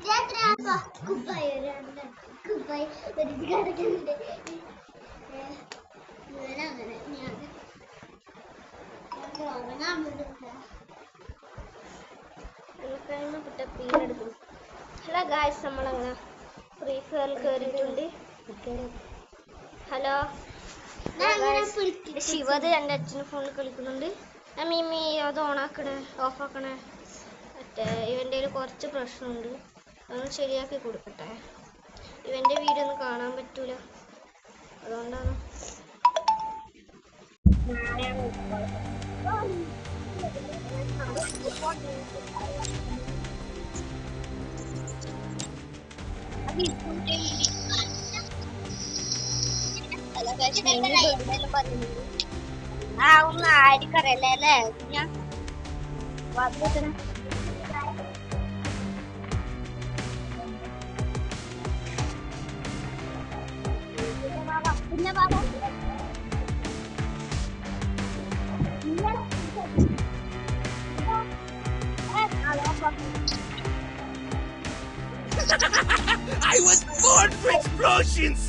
Hello guys, നമ്മളങ്ങനെ free ഫയറിൽ കയറിയിട്ടുണ്ട്. Hello ശിവത് എൻ്റെ അച്ഛൻ്റെ ഫോണിൽ കളിക്കുന്നുണ്ട്. മീമി അത് ഓണാക്കണേ, ഓഫാക്കണേ. മറ്റേ ഇവൻ്റെ കുറച്ച് പ്രശ്നമുണ്ട്, അതൊന്ന് ശരിയാക്കി കൊടുക്കട്ടെ. ഇവൻ്റെ വീഡിയോ ഒന്നും കാണാൻ പറ്റൂല, അതുകൊണ്ടാണ്. ഒന്നും ആയിരിക്കറിയല്ലേ അല്ലേ? ഞാൻ പിന്നെ I was born for explosions!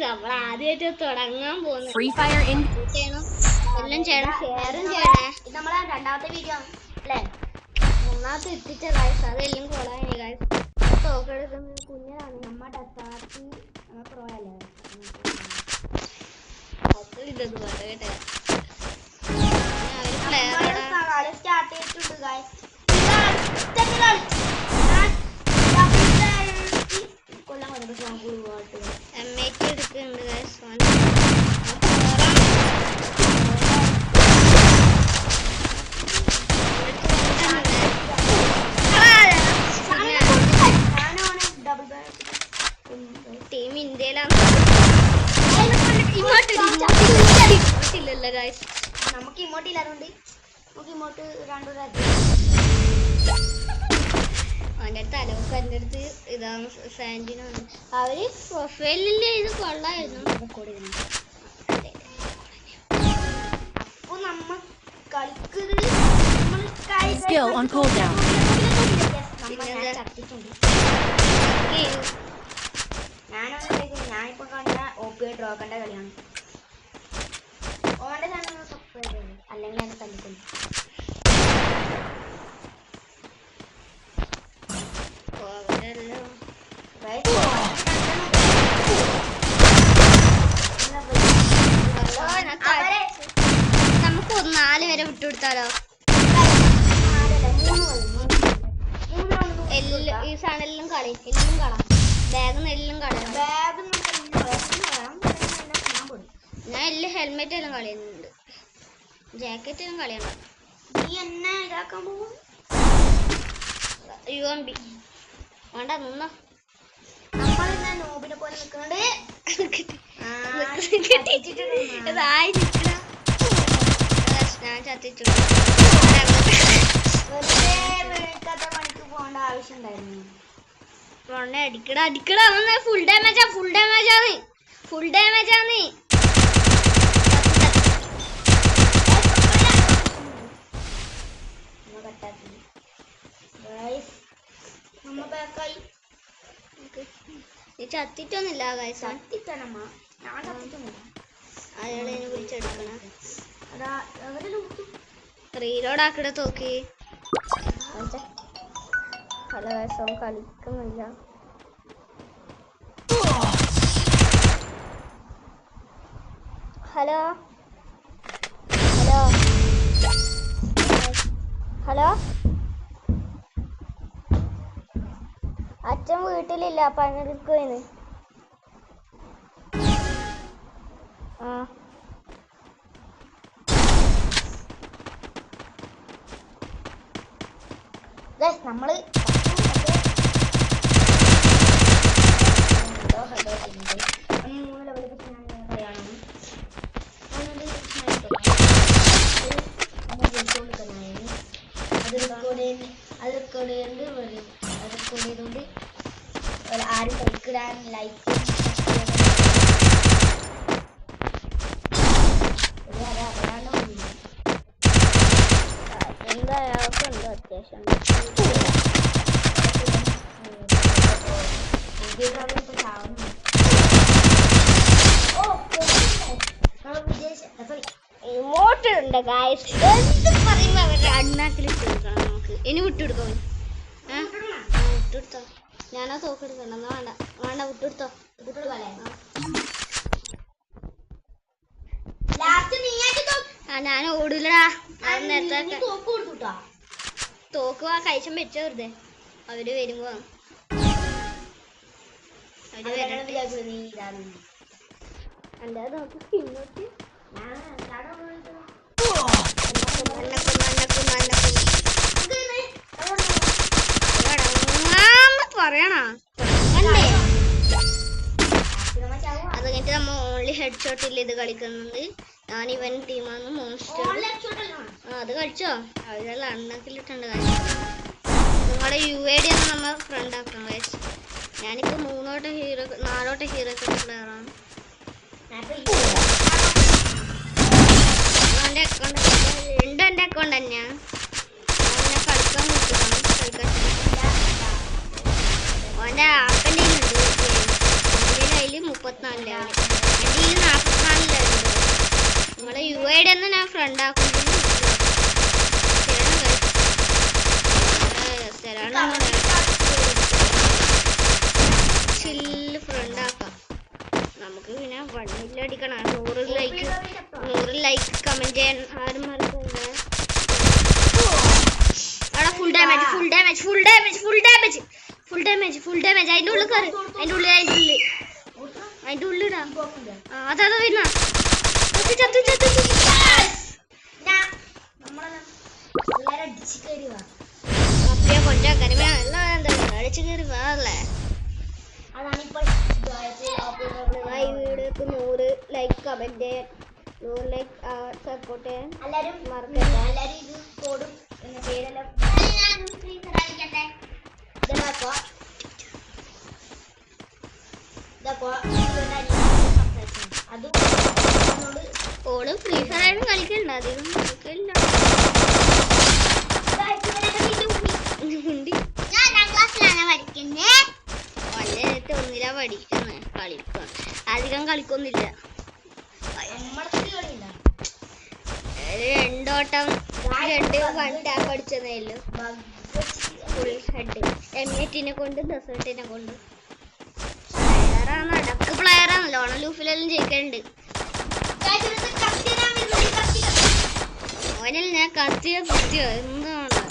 നമ്മൾ ആദ്യമായിട്ട് തുടങ്ങാൻ പോകുന്നു. ഫ്രീ ഫയർ എല്ലാം ചെയ്യണം, ഷെയറും ചെയ്യണേ. ഇത് നമ്മളെ രണ്ടാമത്തെ വീഡിയോ ആണ് അല്ലേ? മൂന്നാമത്തെ എത്തിച്ച ഗായ്സ്, അതെല്ലാം കൊളായി ഗായ്സ്. തോക്കെടുക്കുന്നത് കുഞ്ഞാണ് നമ്മുടെ ഡസാത്തി, നമ്മൾ പ്രോ അല്ലേ? ഇതൊന്നും പറയട്ടെ. സ്റ്റാർട്ട് ചെയ്തിട്ടുണ്ട് ഗായ്സ്. കൊല്ലം M8 എടുക്കുന്നുണ്ട് ഗായ്സ്. ടീം ഇന്ത്യയിലാണ്. ഇല്ലല്ലോ ഗായ്സ്, നമുക്ക് ഇമോട്ട് ഇല്ലാതുകൊണ്ട് നമുക്ക് ഇമോട്ട് രണ്ടുപേരും അവൻ്റെ അടുത്ത് അലോക്ക്, എൻ്റെ അടുത്ത് ഇതാണ് സാൻഡിനാണ്. അവര് പ്രൊഫൈലില് ഇത് കൊള്ളായിരുന്നു. അപ്പൊ നമ്മ കളിക്കുന്നത് ഞാനിപ്പോ കണ്ട OP ഡ്രോക്കണ്ട കളിയാണ്. ഓന്റെ ചാനൽ സബ്സ്ക്രൈബ് ചെയ്തു, അല്ലെങ്കിൽ എന്നെ തല്ലിക്കൊള്ളു. നമുക്ക് 4 വരെ വിട്ടുകൊടുത്താലോ? ഈ സാധനം കളി എല്ലാം കാണാം. ബാഗ് എല്ലാം കളയാം. ഞാൻ എല്ലാം ഹെൽമെറ്റ് എല്ലാം കളയുന്നുണ്ട്, ജാക്കറ്റ് എല്ലാം കളയണ്ട. നീ എന്നെ ഇതാക്കാൻ പോകും. UMP വേണ്ട, നിന്നോ. നമ്മളിന്ന് നോബിനെ പോലെ നിൽക്കുന്നുണ്ട്. ഞാൻ ചത്തിട്ടുണ്ട്. പണിക്ക് പോകേണ്ട ആവശ്യം ഉണ്ടായിരുന്നു. അടിക്കട അടിക്കട, ഫുൾ ഡാമേജാ, ഫുൾ ഡാമേജാണ്, ഫുൾ ഡാമേജാണ്. നീ ചത്തിട്ടൊന്നുമില്ല ഗായ്സ്, ചത്തിട്ടണമ്മ. ഞാൻ ചത്തിട്ടൊന്നുമില്ല. അയാളെ വിളിച്ചെടുക്കണം. റീലോഡ് ആക്കിട തോക്കി. ഹലോ ഗായ്സ്, അവൻ കളിക്കുന്നില്ല. ഹലോ ഹലോ ഹലോ, അച്ഛൻ വീട്ടിലില്ല, പണിയെടുക്കുവാണ്. ആ നമ്മള് ആരും കളിക്കിടാൻ ലൈക്ക് എന്തായാലും ഉണ്ട് അത്യാവശ്യം ഇമോട്ട് ഉണ്ട് ഗായ്സ്. എന്ത് പറയുമ്പോ അവരുടെ അണ്ണാക്കിൽ ഇട്ട് കൊടുക്കണം നമുക്ക്. ഇനി വിട്ടുകൊടുക്കോ? വിട്ടുകൊടുത്തോ? ഞാനാ തോക്കെടുക്കണം. എന്നാ വേണ്ട വേണ്ട വിട്ടുകൊടുത്തോ. ഞാൻ ഓടൂലടാ. നേരത്തെ തോക്ക് കഴിച്ചും വെച്ച വെറുതെ അവര് വരുമ്പോ എന്റെ നോക്കി പിന്നോട്ട് പറയണ അത് കഴിഞ്ഞിട്ട് നമ്മ ഓൺലി ഹെഡ് ഷോട്ടിൽ ഇത് കളിക്കുന്നുണ്ട്. ഞാൻ ഇവൻ ടീമാണ് മോൺസ്റ്റർ. അത് കളിച്ചോ? അവരെല്ലാം അണ്ണാക്കിലിട്ടുണ്ട്. നിങ്ങളുടെ UAD ആണ് നമ്മ ഫ്രണ്ട് ആക്കണം ഗൈസ്. ഞാനിപ്പോ 4 ഹീറോ പ്ലെയറാണ്. എന്റെ അക്കൗണ്ട് 2 എന്റെ അക്കൗണ്ട് തന്നെയാ. അവനെ കളിക്കാൻ കിട്ടണം. അവന്റെ ആപ്പൻ്റെ ഉണ്ട്. അവന്റെ കയ്യില് 34 ലെവൽ, എന്റെ കയ്യില് 44 ലെവൽ. നിങ്ങളെ UAD എന്ന് ഞാൻ ഫ്രണ്ട് ആക്കുന്നത് ചില്ല് ഫ്രണ്ട് ആക്കാം നമുക്ക്. പിന്നെ 1 അടിക്കണം. 100 ലൈക്ക് കമന്റ് ചെയ്യാൻ ആരും മറക്കണ്ട. അവിടെ ഫുൾ ഡാമേജ് അതിന്റെ ഉള്ളിൽ കയറി. അതിന്റെ ഉള്ളിടാ. അതാ വരുന്ന അടിച്ചു കയറി വാറല്ലേ. ഈ വീഡിയോക്ക് 100 ലൈക്ക് കമന്റ് ചെയ്യാൻ 100 ലൈക്ക് സപ്പോർട്ട് ചെയ്യാൻ എല്ലാവരും മറക്കണ്ട. എല്ലാവരും ഇത് കോടും പേരെല്ലാം ഓള് ഫ്രീ ഫയർ കളിക്കണ്ട. അധികം കളിക്കില്ല. ഒന്നിലാ പഠിക്കുന്നത്. അധികം കളിക്കൊന്നില്ല. 2 വട്ടം 2 1 ടാപ്പ് അടിച്ചതേ ഉള്ളൂ. ഫുൾ ഹെഡ് M8 കൊണ്ട് ഡെസേർട്ടിനെ കൊണ്ട് പ്ലെയറാണ്. അടക്ക് പ്ലെയറാണ്. ലോണ ലൂഫിലെല്ലാം ജയിക്കലുണ്ട്. ഓനിൽ ഞാൻ കത്തിയോ എന്താണ്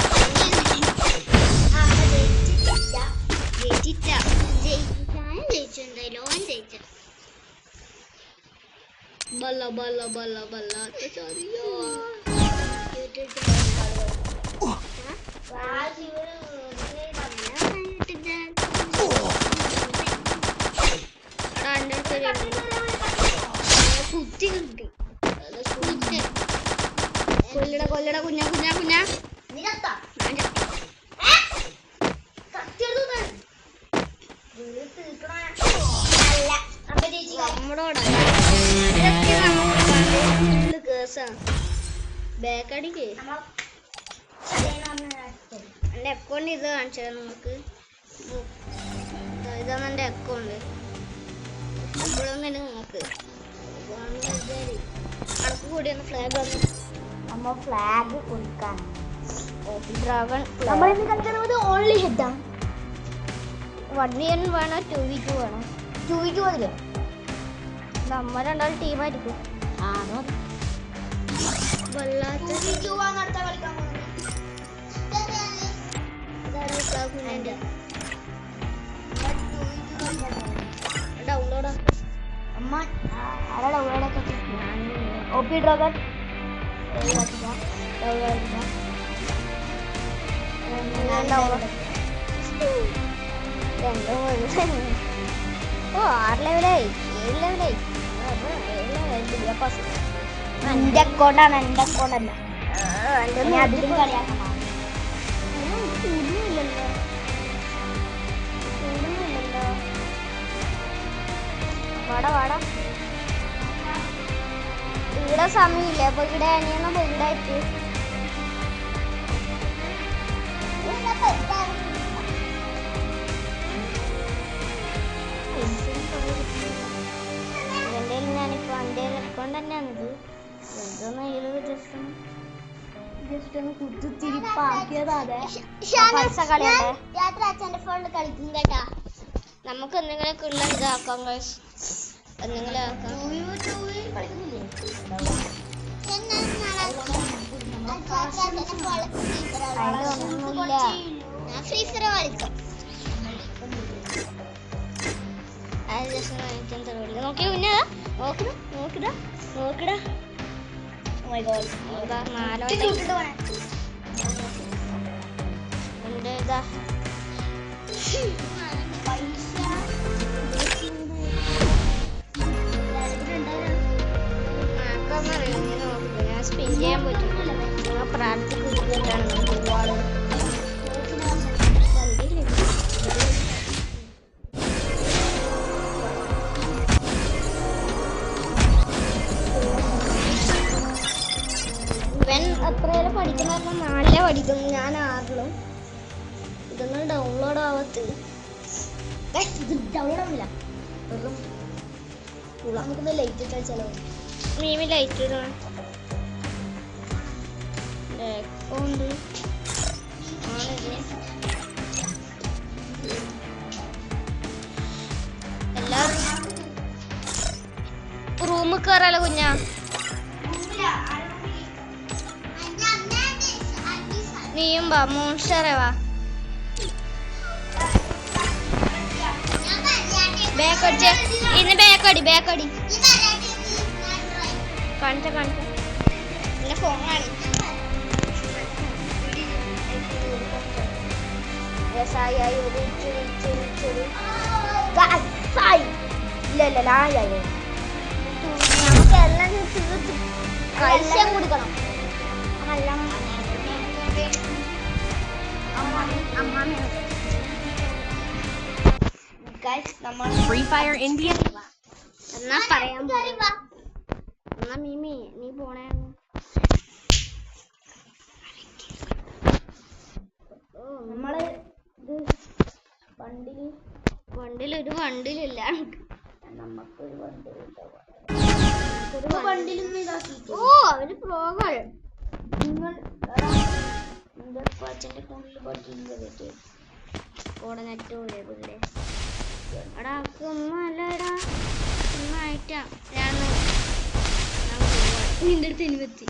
കുത്തി കിട്ടി. കൊല്ലട കുഞ്ഞാ ബാക്കടിക്ക് എന്റെ അക്കൗണ്ട് ഇത് കാണിച്ചാൽ നമുക്ക്. ഇതാണ് എന്റെ അക്കൗണ്ട്. എപ്പോഴൊന്നും നോക്ക് കണക്ക് കൂടി ഒന്ന് ഫ്ലാഗ് വന്നു. നമ്മ ഫ്ലാഗ് കൊടുക്കാൻ ഡ്രാഗൺ കളിക്കുന്നത് ഓൺലി ഹെഡാണ്. 1v1 വേണോ 2v2 വേണോ? 2v2 മതിയോ? നമ്മ രണ്ടാളും ടീമായിരിക്കും. ഡൗൺലോഡ് അമ്മ ആരാ ഡൗൺലോഡൊക്കെ OP ഡ്രാഗൺ ഓ 6 ലെവലായി 7 ലെവലായി എന്റെ അക്കൗണ്ടാണ് എന്റെ അക്കൗണ്ടല്ല അതിലും കളിയാക്കണം വാടാ വാടാ ഇവിടെ സമയമില്ല അപ്പൊ ഇവിടെ അനിയണ ബെഗിടായിട്ട് ഇവന്റെ ഞാനിപ്പോ എന്റെ അക്കൗണ്ട് തന്നെയാണിത് എന്തൊന്നും ജസ്റ്റ് ഒന്ന് കുത്തിരിപ്പാക്കിയതാതെ പൈസ കളിയല്ലേ അച്ഛൻ്റെ ഫോണിൽ കളിക്കും കേട്ടാ നമുക്ക് എന്തെങ്കിലുമൊക്കെ ഉള്ള ഇതാക്കാം എന്തെങ്കിലും ആക്കാം നോക്കി കുഞ്ഞാ നോക്കിടാ നോക്കിടാ ഇതാ ഞാൻ സ്പിൻ ചെയ്യാൻ പറ്റില്ല ഞാൻ പ്രാർത്ഥിക്കുന്നുണ്ടാണ് ഒരുപാട് ഇവൻ അത്രയേറെ പഠിക്കുന്ന 4 പഠിക്കുന്നു ഞാൻ 6 ഇതൊന്നും ഡൗൺലോഡ് ആവത്ത് ഇത് ഡൗൺലോഡ് ആവില്ല നമുക്കൊന്ന് ലൈറ്റ് ഇട്ടാൽ ചിലവ് മീമി ലൈറ്റ് ഇടണം ഉണ്ട് എല്ലാവരും റൂമിൽ കയറാലോ കുഞ്ഞാ നീയും വാ മോൺസ്റ്ററെ വാ ബാക്കടിച്ച് ഇന്ന് ബാക്കടി കാണിച്ച എന്റെ ഫോൺ കാണി നമുക്ക് എല്ലാം കഴിച്ചാൽ കുടിക്കണം ഫ്രീ ഫയർ ഇന്ത്യ എന്നാ പറയാൻ എന്നാ മീമി നീ പോണേ നമ്മള് ഇത് വണ്ടിലൊരു വണ്ടിലില്ല നമുക്കൊരു വണ്ടിലൊന്നും ഇതാക്കി ഓ അവര് പോകാൻ നിങ്ങൾ എന്റെ അച്ഛൻ്റെ ഫോണിൽ പഠിക്കുന്നത് കോടനെറ്റ് പോലെ ഇവിടെ എടാ ഒന്നുമല്ലടാ ഒന്നായിട്ടാ നിന്റെ അടുത്ത് എനിക്കെത്തി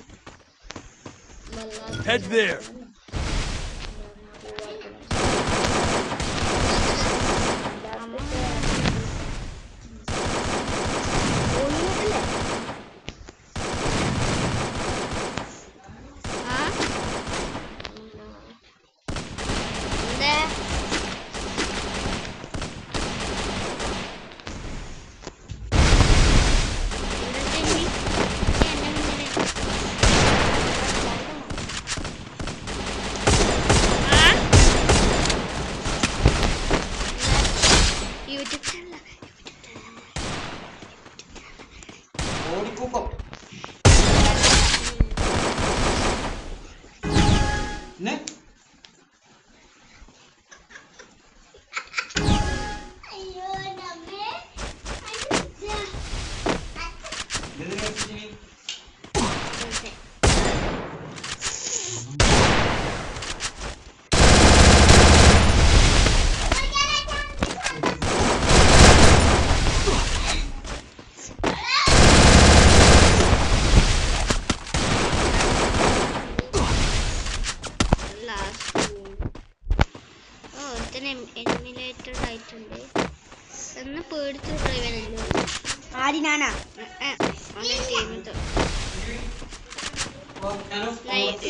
ഞാനാ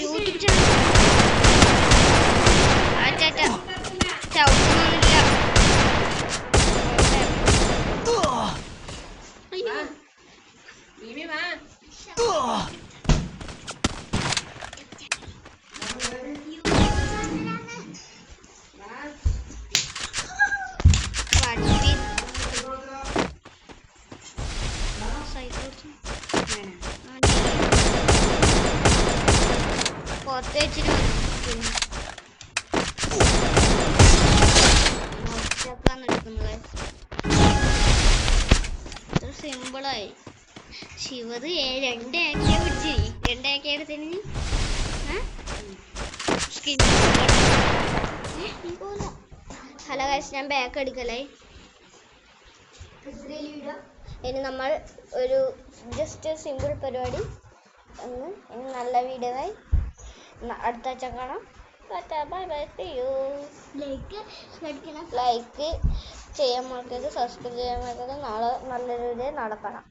യൂട്യൂബ് ചാനൽ ചവിട്ടുന്നില്ല. അയ്യോ പുറത്ത് വെച്ചിട്ട് എടുക്കുന്നത് ഇത്ര സിമ്പിളായി. ശിവത് 2 ആക്കിയാ പിടിച്ച് 2 ആക്കിയ എടുത്തിന് ഹലോ ഗൈസ്, ഞാൻ ബാക്ക് എടുക്കലേ. ഇനി നമ്മൾ ഒരു ജസ്റ്റ് സിമ്പിൾ പരിപാടി ഇനി നല്ല വീഡിയോ ആയി അടുത്ത ആഴ്ച കാണാം. Bye bye, see you. Like ചെയ്യാൻ മറക്കരുത്, സബ്സ്ക്രൈബ് ചെയ്യാൻ മറക്കരുത്. നാളെ നല്ലൊരു വീഡിയോ നാളെ കാണാം.